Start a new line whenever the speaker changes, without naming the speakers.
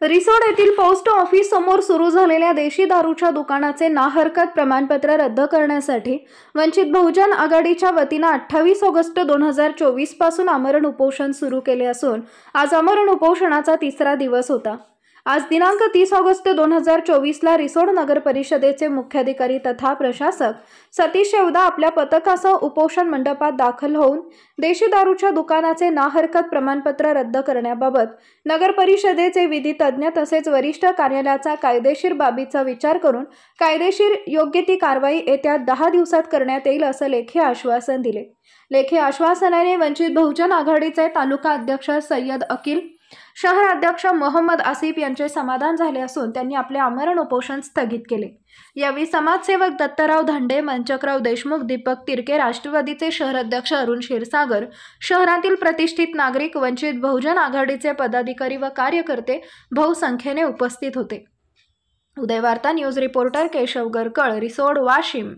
रिसोड येथील post office समोर सुरू झालेल्या देशी दारूच्या दुकानाचे नाहरकत प्रमाणपत्र रद्द करण्यासाठी वंचित बहुजन आघाडीच्या वतीने 28 ऑगस्ट 2024 पासून आमरण उपोषण सुरू केले असून आज आमरण उपोषणाचा तिसरा दिवस होता। आज दिनांक 30 ऑगस्ट 2024 ला रिसोड नगर परिषदेचे मुख्याधिकारी तथा प्रशासक सतीश येवदा आपल्या पथकासह उपोषण मंडपात दाखल होऊन देशी दारूच्या दुकानाचे नाहरकत प्रमाणपत्र रद्द करण्याबाबत नगर परिषदेचे विधी तज्ञ तसेच वरिष्ठ कार्यालयाचा कायदेशीर बाबीचा विचार करून कायदेशीर योग्य ती कारवाई येत्या 10 दिवसात करण्यात येईल असे लेखी आश्वासन दिले। लेखी आश्वासनाने वंचित बहुजन आघाडीचे तालुका अध्यक्ष सय्यद अकील, शहर अध्यक्ष मोहम्मद आसिफ यांचे समाधान झाले असून त्यांनी आपले आमरण उपोषण स्थगित केले। यावेळी समाजसेवक दत्तराव धांडे, मंचकराव देशमुख, दीपक तिरके, राष्ट्रवादीचे शहर अध्यक्ष अरुण क्षीरसागर, शहरातील प्रतिष्ठित नागरिक, वंचित बहुजन आघाडीचे पदाधिकारी व कार्यकर्ते बहुसंख्येने उपस्थित होते। उदय वार्ता न्यूज रिपोर्टर केशव गरकळ, रिसोड, वाशिम।